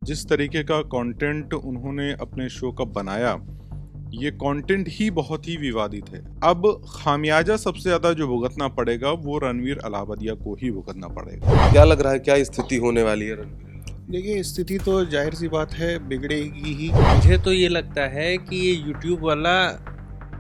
जिस तरीके का कंटेंट उन्होंने अपने शो का बनाया, ये कंटेंट ही बहुत ही विवादित है। अब खामियाजा सबसे ज़्यादा जो भुगतना पड़ेगा वो रणवीर अलाहाबादिया को ही भुगतना पड़ेगा। क्या लग रहा है, क्या स्थिति होने वाली है रणबीर? देखिए, स्थिति तो जाहिर सी बात है बिगड़ेगी ही। मुझे तो ये लगता है कि ये यूट्यूब वाला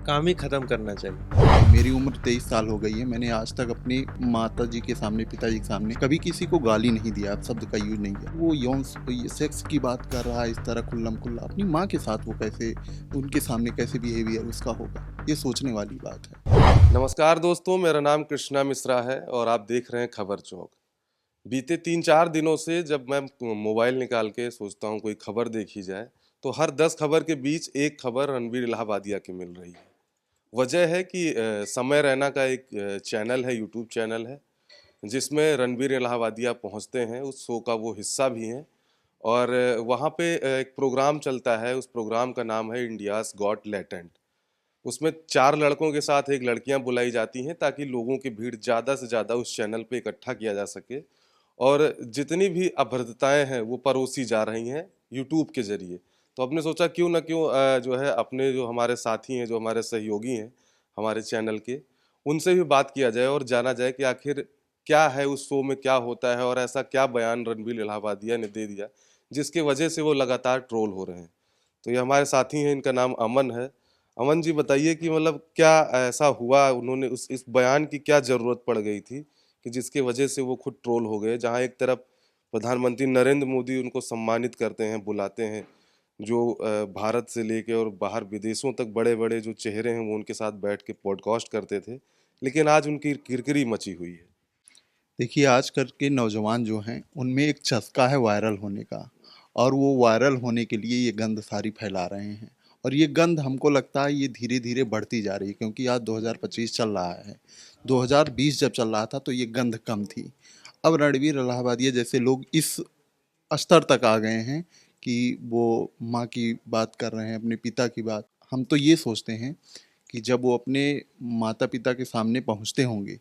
काम ही खत्म करना चाहिए। मेरी उम्र 23 साल हो गई है। मैंने आज तक अपनी माता जी के सामने, पिताजी के सामने कभी किसी को गाली नहीं दिया, आप शब्द का यूज नहीं किया। वो यौन सेक्स की बात कर रहा है इस तरह खुल्लम खुल्ला, अपनी माँ के साथ वो कैसे, उनके सामने कैसे बिहेवियर उसका होगा, ये सोचने वाली बात है। नमस्कार दोस्तों, मेरा नाम कृष्णा मिश्रा है और आप देख रहे हैं खबर चौक। बीते 3-4 दिनों से जब मैं मोबाइल निकाल के सोचता हूँ कोई खबर देखी जाए, तो हर 10 खबर के बीच एक खबर रणबीर इलाहाबादिया की मिल रही है। वजह है कि समय रैना का एक चैनल है, यूट्यूब चैनल है, जिसमें रणबीर इलाहाबादिया पहुँचते हैं, उस शो का वो हिस्सा भी हैं। और वहाँ पे एक प्रोग्राम चलता है, उस प्रोग्राम का नाम है इंडियाज़ गॉट टैलेंट। उसमें 4 लड़कों के साथ 1 लड़कियां बुलाई जाती हैं ताकि लोगों की भीड़ ज़्यादा से ज़्यादा उस चैनल पे इकट्ठा किया जा सके और जितनी भी अभद्रताएं हैं वो परोसी जा रही हैं यूट्यूब के ज़रिए। तो आपने सोचा क्यों ना क्यों जो है अपने जो हमारे साथी हैं, जो हमारे सहयोगी हैं हमारे चैनल के, उनसे भी बात किया जाए और जाना जाए कि आखिर क्या है उस शो में, क्या होता है और ऐसा क्या बयान रणबीर इलाहाबादिया ने दे दिया जिसकी वजह से वो लगातार ट्रोल हो रहे हैं। तो ये हमारे साथी हैं, इनका नाम अमन है। अमन जी बताइए कि मतलब क्या ऐसा हुआ, उन्होंने उस इस बयान की क्या ज़रूरत पड़ गई थी कि जिसकी वजह से वो खुद ट्रोल हो गए? जहाँ एक तरफ प्रधानमंत्री नरेंद्र मोदी उनको सम्मानित करते हैं, बुलाते हैं, जो भारत से लेके और बाहर विदेशों तक बड़े-बड़े जो चेहरे हैं वो उनके साथ बैठ के पॉडकास्ट करते थे, लेकिन आज उनकी किरकिरी मची हुई है। देखिए, आजकल के नौजवान जो हैं उनमें एक चस्का है वायरल होने का, और वो वायरल होने के लिए ये गंद सारी फैला रहे हैं। और ये गंद हमको लगता है ये धीरे धीरे बढ़ती जा रही है, क्योंकि आज 2025 चल रहा है। 2020 जब चल रहा था तो ये गंद कम थी। अब रणवीर इलाहाबादिया जैसे लोग इस स्तर तक आ गए हैं कि वो माँ की बात कर रहे हैं, अपने पिता की बात। हम तो ये सोचते हैं कि जब वो अपने माता पिता के सामने पहुँचते होंगे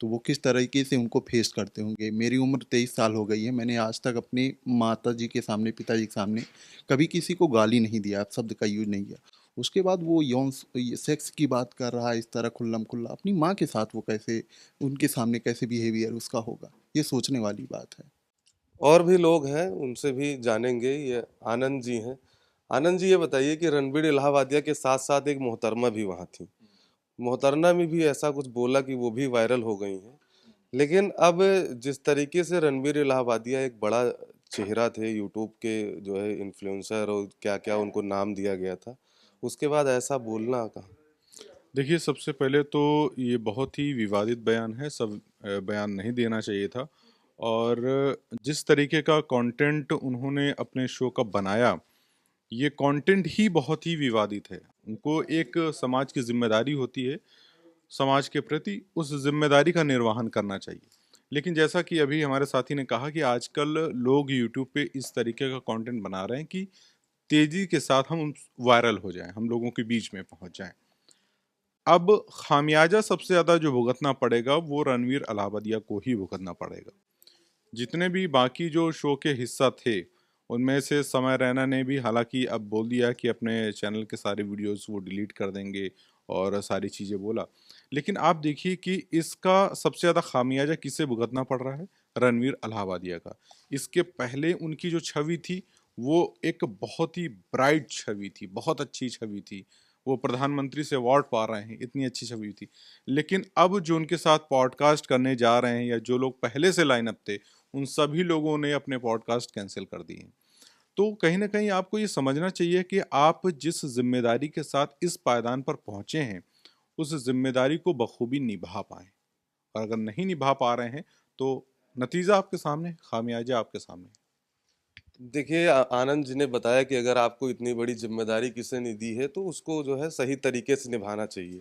तो वो किस तरीके से उनको फेस करते होंगे। मेरी उम्र 23 साल हो गई है। मैंने आज तक अपनी माता जी के सामने, पिताजी के सामने कभी किसी को गाली नहीं दिया, शब्द का यूज नहीं किया। उसके बाद वो यौन सेक्स की बात कर रहा है इस तरह खुल्लम खुल्ला, अपनी माँ के साथ वो कैसे, उनके सामने कैसे बिहेवियर उसका होगा, ये सोचने वाली बात है। और भी लोग हैं, उनसे भी जानेंगे। ये आनंद जी हैं। आनंद जी, ये बताइए कि रणबीर इलाहाबादिया के साथ-साथ एक मोहतरमा भी वहाँ थी। मोहतरमा में भी ऐसा कुछ बोला कि वो भी वायरल हो गई हैं। लेकिन अब जिस तरीके से रणबीर इलाहाबादिया एक बड़ा चेहरा थे यूट्यूब के, जो है इन्फ्लुएंसर, और क्या-क्या उनको नाम दिया गया था, उसके बाद ऐसा बोलना कहाँ? देखिए, सबसे पहले तो ये बहुत ही विवादित बयान है, सब बयान नहीं देना चाहिए था। और जिस तरीके का कंटेंट उन्होंने अपने शो का बनाया, ये कंटेंट ही बहुत ही विवादित है। उनको एक समाज की ज़िम्मेदारी होती है, समाज के प्रति उस ज़िम्मेदारी का निर्वहन करना चाहिए। लेकिन जैसा कि अभी हमारे साथी ने कहा कि आजकल लोग यूट्यूब पे इस तरीके का कंटेंट बना रहे हैं कि तेज़ी के साथ हम वायरल हो जाएँ, हम लोगों के बीच में पहुँच जाएँ। अब खामियाजा सबसे ज़्यादा जो भुगतना पड़ेगा वो रणवीर अलाहाबादिया को ही भुगतना पड़ेगा। जितने भी बाकी जो शो के हिस्सा थे, उनमें से समय रैना ने भी हालाँकि अब बोल दिया कि अपने चैनल के सारे वीडियोज़ वो डिलीट कर देंगे और सारी चीज़ें बोला। लेकिन आप देखिए कि इसका सबसे ज़्यादा खामियाजा किसे भुगतना पड़ रहा है? रणवीर अलाहाबादिया का। इसके पहले उनकी जो छवि थी, वो एक बहुत ही ब्राइट छवि थी, बहुत अच्छी छवि थी। वो प्रधानमंत्री से अवार्ड पा रहे हैं, इतनी अच्छी छवि थी। लेकिन अब जो उनके साथ पॉडकास्ट करने जा रहे हैं या जो लोग पहले से लाइन अप थे, उन सभी लोगों ने अपने पॉडकास्ट कैंसिल कर दिए हैं। तो कहीं न कहीं आपको ये समझना चाहिए कि आप जिस ज़िम्मेदारी के साथ इस पायदान पर पहुँचे हैं, उस ज़िम्मेदारी को बखूबी निभा पाएँ। और अगर नहीं निभा पा रहे हैं, तो नतीजा आपके सामने है, खामियाजा आपके सामने है। देखिए, आनंद जी ने बताया कि अगर आपको इतनी बड़ी ज़िम्मेदारी किसी ने दी है, तो उसको जो है सही तरीके से निभाना चाहिए।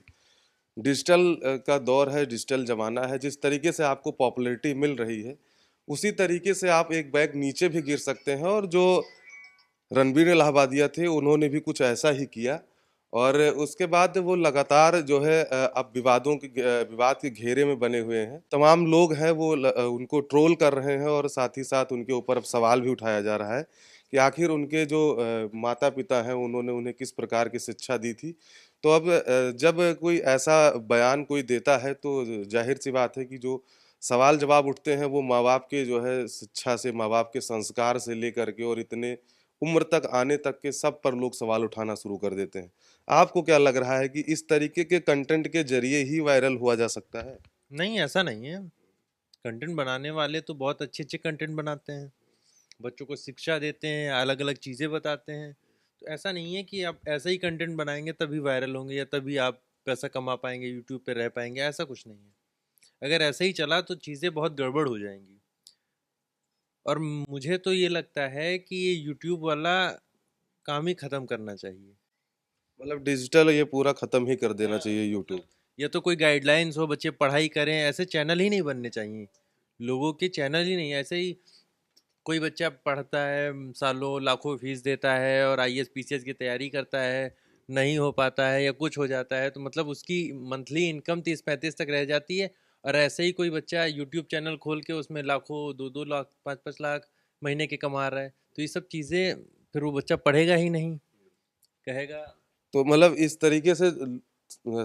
डिजिटल का दौर है, डिजिटल ज़माना है, जिस तरीके से आपको पॉपुलैरिटी मिल रही है, उसी तरीके से आप एक बैग नीचे भी गिर सकते हैं। और जो रणबीर इलाहाबादिया थे, उन्होंने भी कुछ ऐसा ही किया और उसके बाद वो लगातार जो है अब विवाद के घेरे में बने हुए हैं। तमाम लोग हैं वो उनको ट्रोल कर रहे हैं और साथ ही साथ उनके ऊपर अब सवाल भी उठाया जा रहा है कि आखिर उनके जो माता पिता हैं उन्होंने उन्हें किस प्रकार की शिक्षा दी थी। तो अब जब कोई ऐसा बयान कोई देता है तो जाहिर सी बात है कि जो सवाल जवाब उठते हैं वो माँ बाप के जो है शिक्षा से, माँ बाप के संस्कार से लेकर के और इतने उम्र तक आने तक के सब पर लोग सवाल उठाना शुरू कर देते हैं। आपको क्या लग रहा है कि इस तरीके के कंटेंट के जरिए ही वायरल हुआ जा सकता है? नहीं, ऐसा नहीं है। कंटेंट बनाने वाले तो बहुत अच्छे कंटेंट बनाते हैं, बच्चों को शिक्षा देते हैं, अलग-अलग चीज़ें बताते हैं। तो ऐसा नहीं है कि आप ऐसा ही कंटेंट बनाएँगे तभी वायरल होंगे या तभी आप पैसा कमा पाएँगे, यूट्यूब पे रह पाएँगे, ऐसा कुछ नहीं है। अगर ऐसे ही चला तो चीज़ें बहुत गड़बड़ हो जाएँगी। और मुझे तो ये लगता है कि ये यूट्यूब वाला काम ही ख़त्म करना चाहिए। मतलब डिजिटल ये पूरा खत्म ही कर देना हाँ, चाहिए यूट्यूब। या तो कोई गाइडलाइंस हो, बच्चे पढ़ाई करें, ऐसे चैनल ही नहीं बनने चाहिए। लोगों के चैनल ही नहीं, ऐसे ही कोई बच्चा पढ़ता है, सालों लाखों फीस देता है और आईएएस पीसीएस की तैयारी करता है, नहीं हो पाता है या कुछ हो जाता है तो मतलब उसकी मंथली इनकम 30-35 तक रह जाती है। और ऐसे ही कोई बच्चा यूट्यूब चैनल खोल के उसमें लाखों, 2-2 लाख, 5-5 लाख महीने के कमा रहा है, तो ये सब चीज़ें फिर वो बच्चा पढ़ेगा ही नहीं, कहेगा। तो मतलब इस तरीके से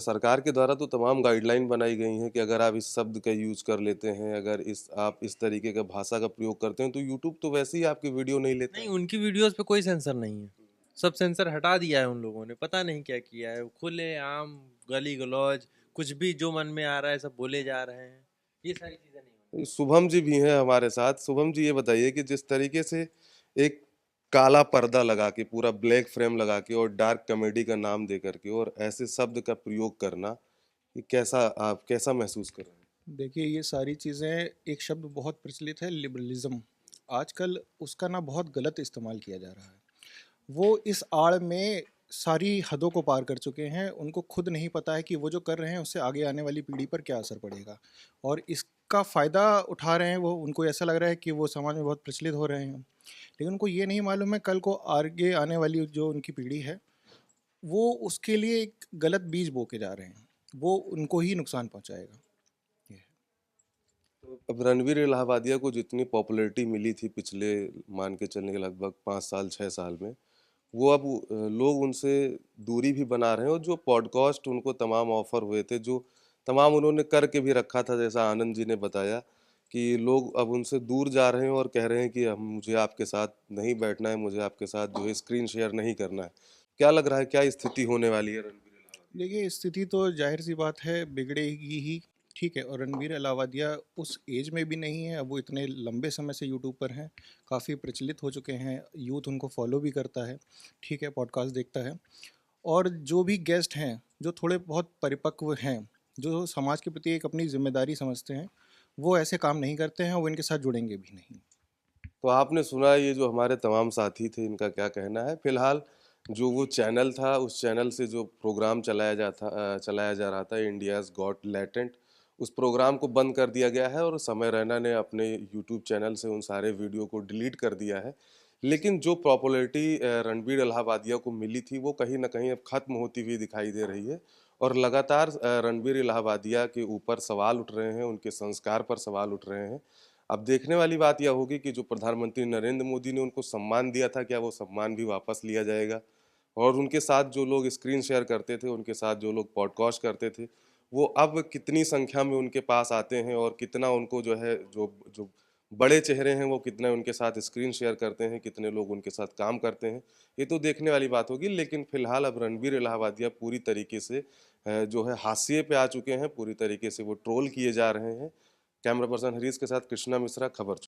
सरकार के द्वारा तो तमाम गाइडलाइन बनाई गई हैं कि अगर आप इस शब्द का यूज़ कर लेते हैं, अगर इस आप इस तरीके का भाषा का प्रयोग करते हैं, तो यूट्यूब तो वैसे ही आपकी वीडियो नहीं लेता नहीं, है। उनकी वीडियोस पे कोई सेंसर नहीं है। सब सेंसर हटा दिया है उन लोगों ने, पता नहीं क्या किया है। खुले आम गाली गलौज कुछ भी जो मन में आ रहा है सब बोले जा रहे हैं। ये सारी चीजें नहीं होनी शुभम जी भी हैं हमारे साथ। शुभम जी ये बताइए कि जिस तरीके से एक काला पर्दा लगा के, पूरा ब्लैक फ्रेम लगा के और डार्क कॉमेडी का नाम दे करके और ऐसे शब्द का प्रयोग करना, ये कैसा आप कैसा महसूस कर रहे हैं? देखिए, ये सारी चीज़ें, एक शब्द बहुत प्रचलित है, लिबरलिज्म। आजकल उसका ना बहुत गलत इस्तेमाल किया जा रहा है। वो इस आड़ में सारी हदों को पार कर चुके हैं। उनको खुद नहीं पता है कि वो जो कर रहे हैं उससे आगे आने वाली पीढ़ी पर क्या असर पड़ेगा, और इसका फ़ायदा उठा रहे हैं वो। उनको ऐसा लग रहा है कि वो समाज में बहुत प्रचलित हो रहे हैं, लेकिन उनको ये नहीं मालूम है कल को आगे आने वाली जो उनकी पीढ़ी है वो उसके लिए एक गलत बीज बो के जा रहे हैं। वो उनको ही नुकसान पहुंचाएगा। ये है। तो अब रणवीर इलाहाबादिया को जितनी पॉपुलैरिटी मिली थी पिछले, मान के चलने के लगभग 5 साल 6 साल में, वो अब लोग उनसे दूरी भी बना रहे हैं। और जो पॉडकास्ट उनको तमाम ऑफर हुए थे, जो तमाम उन्होंने करके भी रखा था, जैसा आनंद जी ने बताया कि लोग अब उनसे दूर जा रहे हैं और कह रहे हैं कि हम मुझे आपके साथ नहीं बैठना है, मुझे आपके साथ जो है स्क्रीन शेयर नहीं करना है। क्या लग रहा है, क्या स्थिति होने वाली है रणवीर इलाहाबादी? देखिए, स्थिति तो जाहिर सी बात है बिगड़ेगी ही। ठीक है, और रणबीर अलावादिया उस एज में भी नहीं है। अब वो इतने लंबे समय से यूट्यूब पर हैं, काफ़ी प्रचलित हो चुके हैं, यूथ उनको फॉलो भी करता है। ठीक है, पॉडकास्ट देखता है। और जो भी गेस्ट हैं जो थोड़े बहुत परिपक्व हैं, जो समाज के प्रति एक अपनी जिम्मेदारी समझते हैं, वो ऐसे काम नहीं करते हैं, वो इनके साथ जुड़ेंगे भी नहीं। तो आपने सुना ये जो हमारे तमाम साथी थे, इनका क्या कहना है। फिलहाल जो वो चैनल था, उस चैनल से जो प्रोग्राम चलाया जा रहा था, इंडियाज़ गॉट लैटेंट, उस प्रोग्राम को बंद कर दिया गया है और समय रैना ने अपने यूट्यूब चैनल से उन सारे वीडियो को डिलीट कर दिया है। लेकिन जो पॉपुलैरिटी रणबीर इलाहाबादिया को मिली थी, वो कहीं ना कहीं अब ख़त्म होती हुई दिखाई दे रही है। और लगातार रणबीर इलाहाबादिया के ऊपर सवाल उठ रहे हैं, उनके संस्कार पर सवाल उठ रहे हैं। अब देखने वाली बात यह होगी कि जो प्रधानमंत्री नरेंद्र मोदी ने उनको सम्मान दिया था, क्या वो सम्मान भी वापस लिया जाएगा? और उनके साथ जो लोग स्क्रीन शेयर करते थे, उनके साथ जो लोग पॉडकास्ट करते थे, वो अब कितनी संख्या में उनके पास आते हैं और कितना उनको जो है, जो जो बड़े चेहरे हैं वो कितने उनके साथ स्क्रीन शेयर करते हैं, कितने लोग उनके साथ काम करते हैं, ये तो देखने वाली बात होगी। लेकिन फिलहाल अब रणबीर इलाहाबादिया पूरी तरीके से जो है हाशिए पे आ चुके हैं, पूरी तरीके से वो ट्रोल किए जा रहे हैं। कैमरा पर्सन हरीश के साथ कृष्णा मिश्रा, खबर।